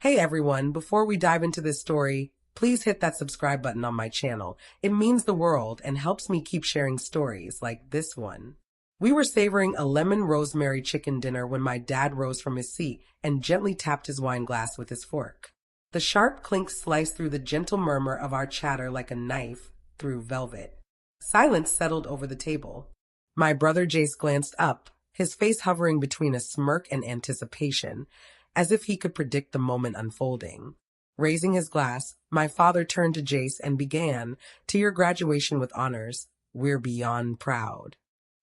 Hey everyone, before we dive into this story, please hit that subscribe button on my channel. It means the world and helps me keep sharing stories like this one. We were savoring a lemon rosemary chicken dinner when my dad rose from his seat and gently tapped his wine glass with his fork. The sharp clink sliced through the gentle murmur of our chatter like a knife through velvet. Silence settled over the table. My brother Jace glanced up, his face hovering between a smirk and anticipation, as if he could predict the moment unfolding. Raising his glass, my father turned to Jace and began, "To your graduation with honors, we're beyond proud."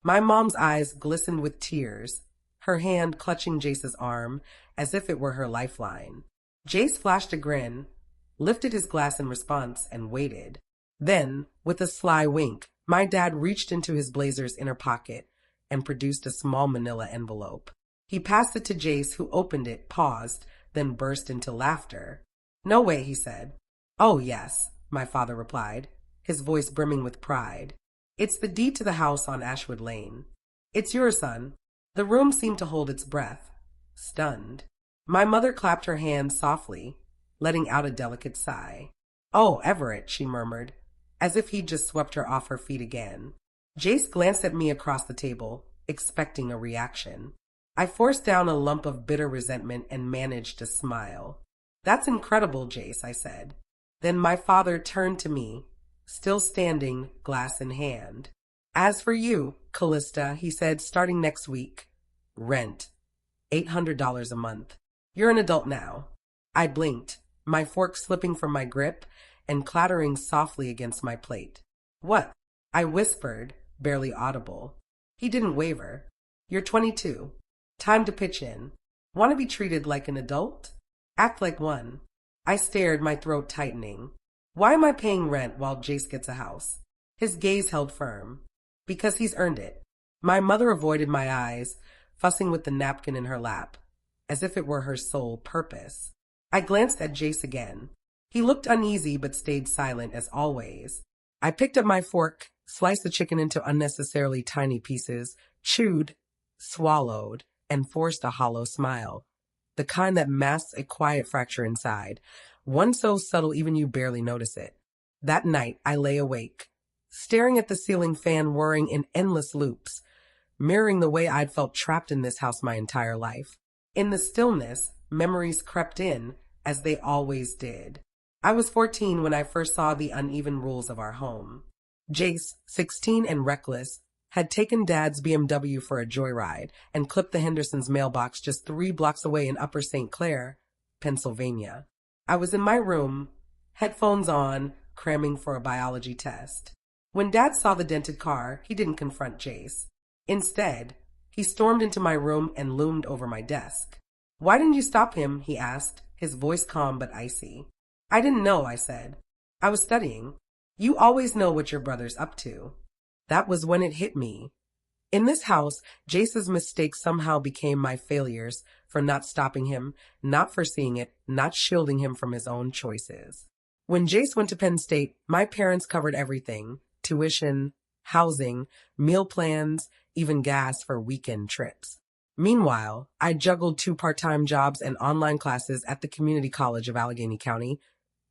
My mom's eyes glistened with tears, her hand clutching Jace's arm as if it were her lifeline. Jace flashed a grin, lifted his glass in response, and waited. Then, with a sly wink, my dad reached into his blazer's inner pocket and produced a small manila envelope. He passed it to Jace, who opened it, paused, then burst into laughter. "No way," he said. "Oh, yes," my father replied, his voice brimming with pride. "It's the deed to the house on Ashwood Lane. It's yours, son." The room seemed to hold its breath, stunned. My mother clapped her hands softly, letting out a delicate sigh. "Oh, Everett," she murmured, as if he'd just swept her off her feet again. Jace glanced at me across the table, expecting a reaction. I forced down a lump of bitter resentment and managed to smile. "That's incredible, Jace," I said. Then my father turned to me, still standing, glass in hand. "As for you, Callista," he said, "starting next week, rent, $800 a month. You're an adult now." I blinked, my fork slipping from my grip and clattering softly against my plate. "What?" I whispered, barely audible. He didn't waver. "You're 22. Time to pitch in. Want to be treated like an adult? Act like one." I stared, my throat tightening. Why am I paying rent while Jace gets a house? His gaze held firm. "Because he's earned it." My mother avoided my eyes, fussing with the napkin in her lap, as if it were her sole purpose. I glanced at Jace again. He looked uneasy but stayed silent as always. I picked up my fork, sliced the chicken into unnecessarily tiny pieces, chewed, swallowed, and forced a hollow smile. The kind that masks a quiet fracture inside, one so subtle even you barely notice it. That night, I lay awake, staring at the ceiling fan whirring in endless loops, mirroring the way I'd felt trapped in this house my entire life. In the stillness, memories crept in, as they always did. I was 14 when I first saw the uneven rules of our home. Jace, 16 and reckless, had taken Dad's BMW for a joyride and clipped the Hendersons' mailbox just 3 blocks away in Upper St. Clair, Pennsylvania. I was in my room, headphones on, cramming for a biology test. When Dad saw the dented car, he didn't confront Jace. Instead, he stormed into my room and loomed over my desk. "Why didn't you stop him?" he asked, his voice calm but icy. "I didn't know," I said. "I was studying." "You always know what your brother's up to." That was when it hit me. In this house, Jace's mistakes somehow became my failures for not stopping him, not foreseeing it, not shielding him from his own choices. When Jace went to Penn State, my parents covered everything: tuition, housing, meal plans, even gas for weekend trips. Meanwhile, I juggled 2 part-time jobs and online classes at the community college of Allegheny County,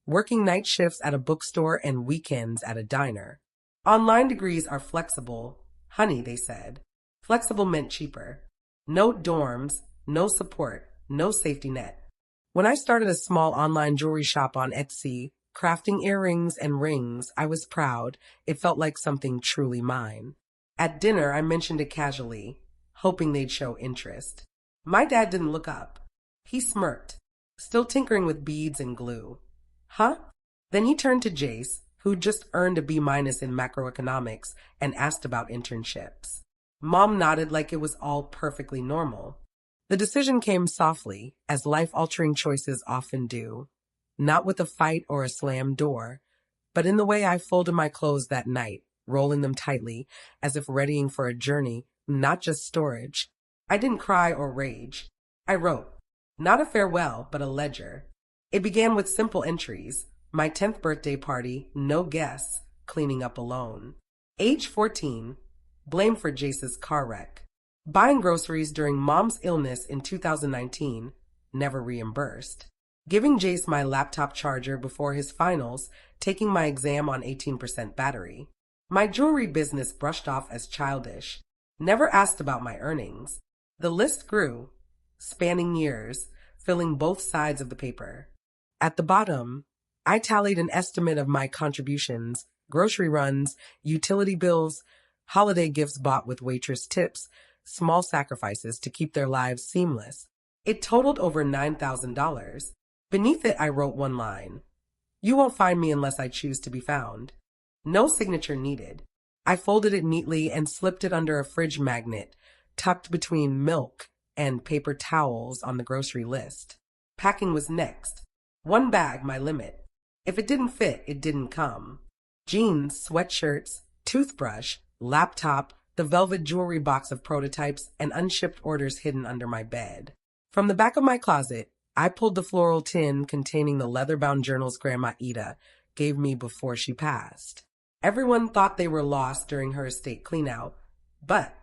working night shifts at a bookstore and weekends at a diner. Online degrees are flexible. Honey, they said. Flexible meant cheaper. No dorms, no support, no safety net. When I started a small online jewelry shop on Etsy, crafting earrings and rings, I was proud. It felt like something truly mine. At dinner, I mentioned it casually, hoping they'd show interest. My dad didn't look up. He smirked, still tinkering with beads and glue. "Huh?" Then he turned to Jace, who'd just earned a B- in macroeconomics, and asked about internships. Mom nodded like it was all perfectly normal. The decision came softly, as life-altering choices often do. Not with a fight or a slammed door, but in the way I folded my clothes that night, rolling them tightly, as if readying for a journey, not just storage. I didn't cry or rage. I wrote. Not a farewell, but a ledger. It began with simple entries. My 10th birthday party, no guests, cleaning up alone. Age 14, blame for Jace's car wreck. Buying groceries during Mom's illness in 2019, never reimbursed. giving Jace my laptop charger before his finals, taking my exam on 18% battery. My jewelry business brushed off as childish. Never asked about my earnings. The list grew, spanning years, filling both sides of the paper. At the bottom, I tallied an estimate of my contributions, grocery runs, utility bills, holiday gifts bought with waitress tips, small sacrifices to keep their lives seamless. It totaled over $9,000. Beneath it, I wrote one line. You won't find me unless I choose to be found. No signature needed. I folded it neatly and slipped it under a fridge magnet, tucked between milk and paper towels on the grocery list. Packing was next. One bag, my limit. If it didn't fit, it didn't come. Jeans, sweatshirts, toothbrush, laptop, the velvet jewelry box of prototypes, and unshipped orders hidden under my bed. From the back of my closet, I pulled the floral tin containing the leather-bound journals Grandma Ida gave me before she passed. Everyone thought they were lost during her estate cleanout, but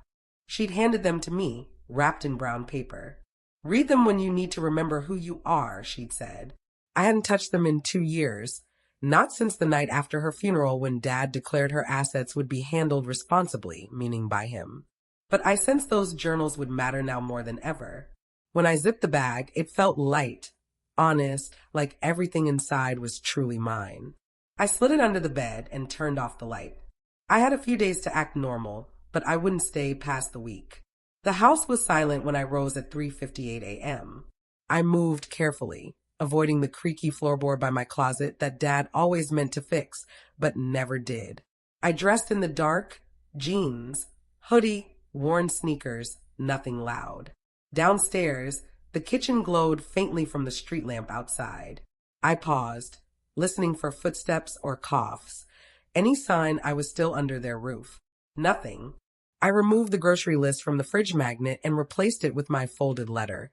she'd handed them to me, wrapped in brown paper. Read them when you need to remember who you are, she'd said. I hadn't touched them in 2 years, not since the night after her funeral when Dad declared her assets would be handled responsibly, meaning by him. But I sensed those journals would matter now more than ever. When I zipped the bag, it felt light, honest, like everything inside was truly mine. I slid it under the bed and turned off the light. I had a few days to act normal, but I wouldn't stay past the week. The house was silent when I rose at 3:58 a.m. I moved carefully, avoiding the creaky floorboard by my closet that Dad always meant to fix, but never did. I dressed in the dark, jeans, hoodie, worn sneakers, nothing loud. Downstairs, the kitchen glowed faintly from the street lamp outside. I paused, listening for footsteps or coughs, any sign I was still under their roof. Nothing. I removed the grocery list from the fridge magnet and replaced it with my folded letter,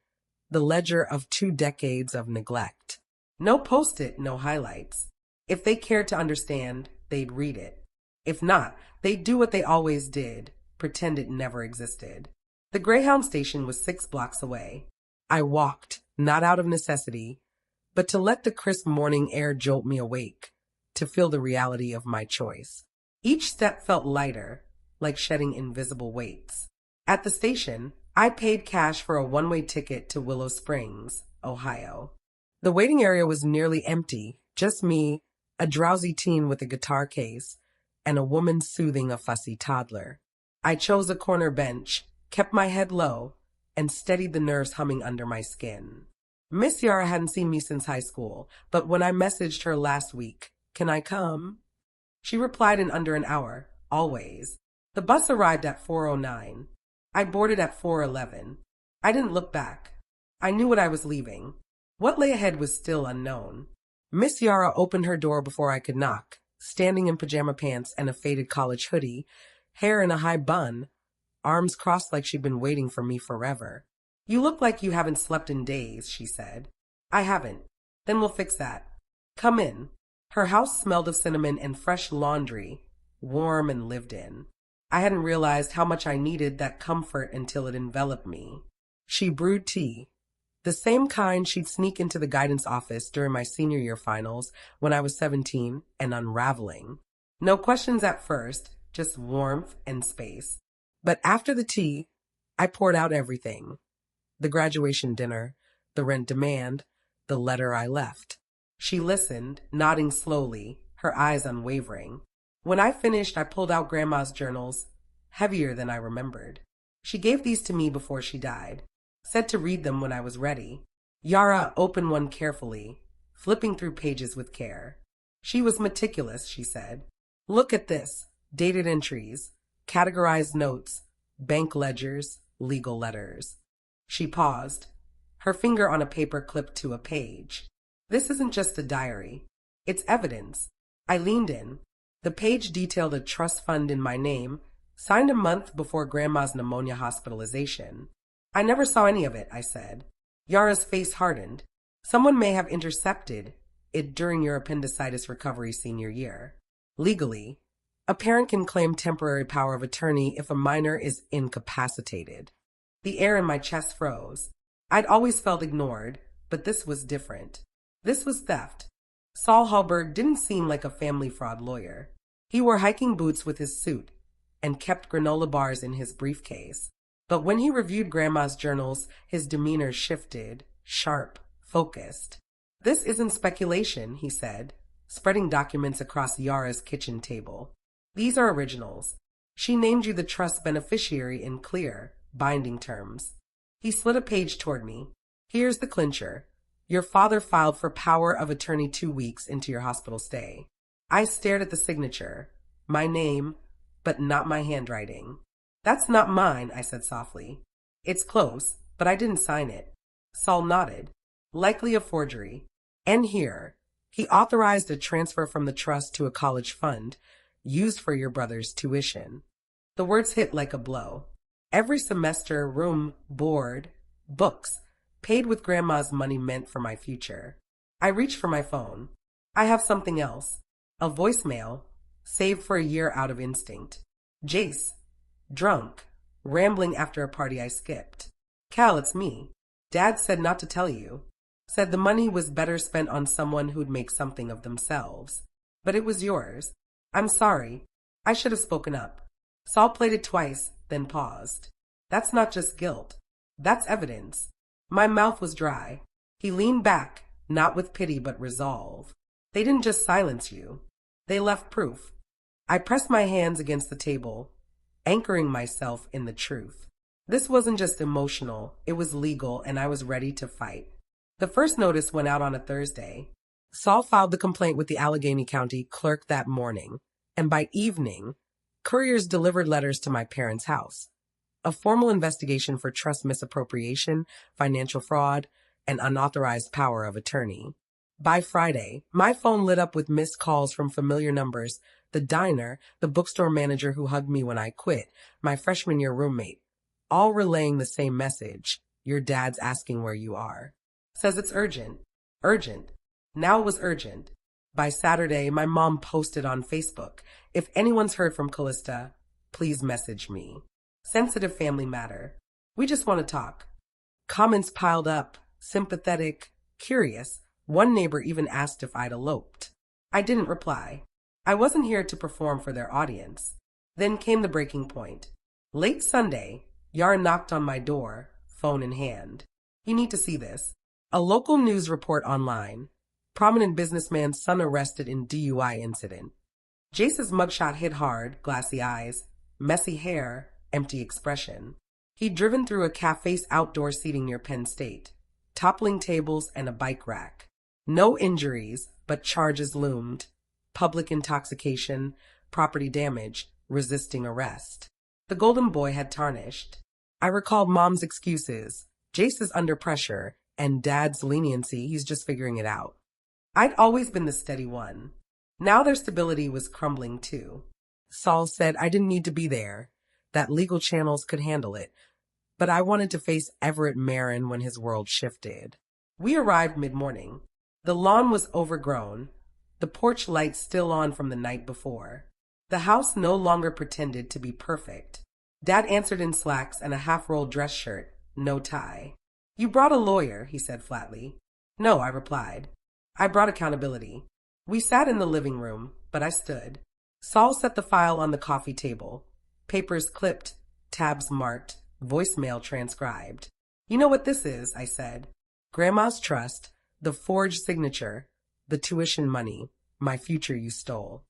the ledger of 2 decades of neglect. No post-it, no highlights. If they cared to understand, they'd read it. If not, they'd do what they always did, pretend it never existed. The Greyhound station was 6 blocks away. I walked, not out of necessity, but to let the crisp morning air jolt me awake, to feel the reality of my choice. Each step felt lighter, like shedding invisible weights. At the station, I paid cash for a one-way ticket to Willow Springs, Ohio. The waiting area was nearly empty, just me, a drowsy teen with a guitar case, and a woman soothing a fussy toddler. I chose a corner bench, kept my head low, and steadied the nerves humming under my skin. Miss Yara hadn't seen me since high school, but when I messaged her last week, "Can I come?" she replied in under an hour, always. The bus arrived at 4:09. I boarded at 4:11. I didn't look back. I knew what I was leaving. What lay ahead was still unknown. Miss Yara opened her door before I could knock, standing in pajama pants and a faded college hoodie, hair in a high bun, arms crossed like she'd been waiting for me forever. "You look like you haven't slept in days," she said. "I haven't. Then we'll fix that. Come in." Her house smelled of cinnamon and fresh laundry, warm and lived in. I hadn't realized how much I needed that comfort until it enveloped me. She brewed tea, the same kind she'd sneak into the guidance office during my senior year finals when I was 17 and unraveling. No questions at first, just warmth and space. But after the tea, I poured out everything. The graduation dinner, the rent demand, the letter I left. She listened, nodding slowly, her eyes unwavering. When I finished, I pulled out Grandma's journals, heavier than I remembered. She gave these to me before she died, said to read them when I was ready. Yara opened one carefully, flipping through pages with care. She was meticulous, she said. "Look at this. Dated entries, categorized notes, bank ledgers, legal letters." She paused, her finger on a paper clipped to a page. "This isn't just a diary. It's evidence." I leaned in. The page detailed a trust fund in my name, signed a month before Grandma's pneumonia hospitalization. "I never saw any of it," I said. Yara's face hardened. "Someone may have intercepted it during your appendicitis recovery senior year. Legally, a parent can claim temporary power of attorney if a minor is incapacitated." The air in my chest froze. I'd always felt ignored, but this was different. This was theft. Saul Halberg didn't seem like a family fraud lawyer. He wore hiking boots with his suit and kept granola bars in his briefcase. But when he reviewed Grandma's journals, his demeanor shifted, sharp, focused. "This isn't speculation," he said, spreading documents across Yara's kitchen table. "These are originals. She named you the trust beneficiary in clear, binding terms." He slid a page toward me. "Here's the clincher. Your father filed for power of attorney 2 weeks into your hospital stay." I stared at the signature. My name, but not my handwriting. "That's not mine," I said softly. "It's close, but I didn't sign it." Saul nodded. "Likely a forgery. And here, he authorized a transfer from the trust to a college fund, used for your brother's tuition." The words hit like a blow. Every semester, room, board, books, paid with Grandma's money meant for my future. I reached for my phone. "I have something else. A voicemail, saved for a year out of instinct. Jace, drunk, rambling after a party I skipped. Cal, it's me. Dad said not to tell you. Said the money was better spent on someone who'd make something of themselves. But it was yours. I'm sorry. I should have spoken up." Saul played it twice, then paused. "That's not just guilt. That's evidence." My mouth was dry. He leaned back, not with pity but resolve. "They didn't just silence you. They left proof." I pressed my hands against the table, anchoring myself in the truth. This wasn't just emotional, it was legal, and I was ready to fight. The first notice went out on a Thursday. Saul filed the complaint with the Allegheny County clerk that morning, and by evening, couriers delivered letters to my parents' house. A formal investigation for trust misappropriation, financial fraud, and unauthorized power of attorney. By Friday, my phone lit up with missed calls from familiar numbers: the diner, the bookstore manager who hugged me when I quit, my freshman year roommate, all relaying the same message: "Your dad's asking where you are. Says it's urgent." Urgent. Now it was urgent. By Saturday, my mom posted on Facebook, "If anyone's heard from Callista, please message me. Sensitive family matter. We just want to talk." Comments piled up, sympathetic, curious. One neighbor even asked if I'd eloped. I didn't reply. I wasn't here to perform for their audience. Then came the breaking point. Late Sunday, Yara knocked on my door, phone in hand. "You need to see this." A local news report online. Prominent businessman's son arrested in DUI incident. Jace's mugshot hit hard, glassy eyes, messy hair, empty expression. He'd driven through a cafe's outdoor seating near Penn State, toppling tables and a bike rack. No injuries, but charges loomed: public intoxication, property damage, resisting arrest. The golden boy had tarnished. I recalled Mom's excuses. Jace is under pressure, and Dad's leniency, he's just figuring it out. I'd always been the steady one. Now their stability was crumbling too. Saul said I didn't need to be there, that legal channels could handle it, but I wanted to face Everett Marin when his world shifted. We arrived mid-morning. The lawn was overgrown, the porch lights still on from the night before. The house no longer pretended to be perfect. Dad answered in slacks and a half-rolled dress shirt, no tie. "You brought a lawyer," he said flatly. "No," I replied. "I brought accountability." We sat in the living room, but I stood. Saul set the file on the coffee table. Papers clipped, tabs marked, voicemail transcribed. "You know what this is," I said. "Grandma's trust, the forged signature, the tuition money, my future you stole."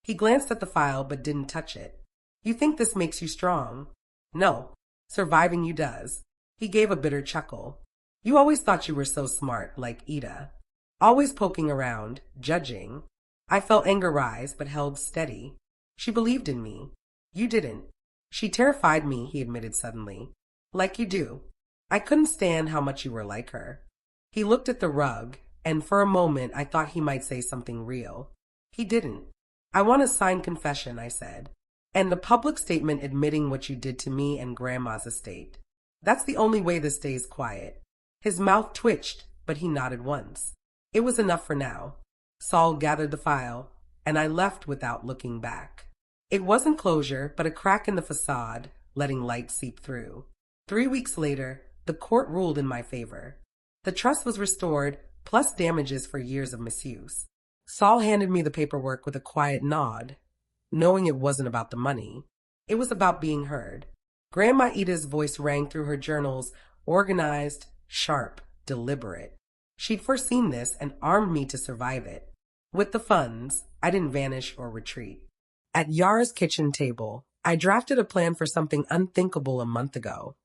He glanced at the file but didn't touch it. "You think this makes you strong?" "No, surviving you does." He gave a bitter chuckle. "You always thought you were so smart, like Ida. Always poking around, judging." I felt anger rise, but held steady. "She believed in me. You didn't." "She terrified me," he admitted suddenly. "Like you do. I couldn't stand how much you were like her." He looked at the rug, and for a moment I thought he might say something real. He didn't. "I want a signed confession," I said, "and a public statement admitting what you did to me and Grandma's estate. That's the only way this stays quiet." His mouth twitched, but he nodded once. It was enough for now. Saul gathered the file, and I left without looking back. It wasn't closure, but a crack in the facade, letting light seep through. 3 weeks later, the court ruled in my favor. The trust was restored, plus damages for years of misuse. Saul handed me the paperwork with a quiet nod, knowing it wasn't about the money. It was about being heard. Grandma Ida's voice rang through her journals, organized, sharp, deliberate. She'd foreseen this and armed me to survive it. With the funds, I didn't vanish or retreat. At Yara's kitchen table, I drafted a plan for something unthinkable a month ago.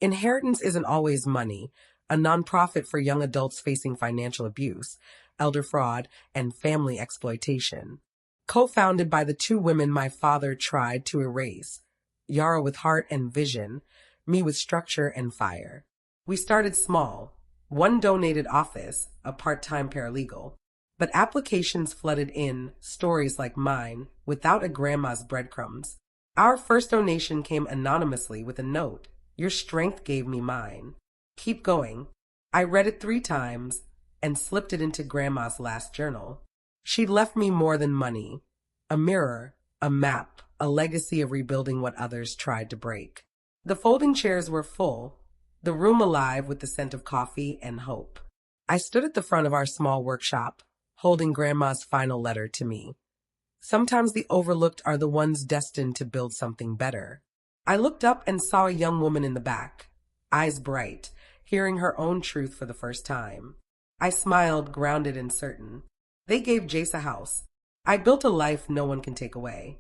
Inheritance isn't always money, a nonprofit for young adults facing financial abuse, elder fraud, and family exploitation. Co-founded by the two women my father tried to erase, Yara with heart and vision, me with structure and fire. We started small, one donated office, a part-time paralegal, but applications flooded in, stories like mine, without a grandma's breadcrumbs. Our first donation came anonymously with a note. Your strength gave me mine. Keep going. I read it 3 times and slipped it into Grandma's last journal. She'd left me more than money. A mirror, a map, a legacy of rebuilding what others tried to break. The folding chairs were full, the room alive with the scent of coffee and hope. I stood at the front of our small workshop, holding Grandma's final letter to me. Sometimes the overlooked are the ones destined to build something better. I looked up and saw a young woman in the back, eyes bright, hearing her own truth for the first time. I smiled, grounded and certain. They gave Jace a house. I built a life no one can take away.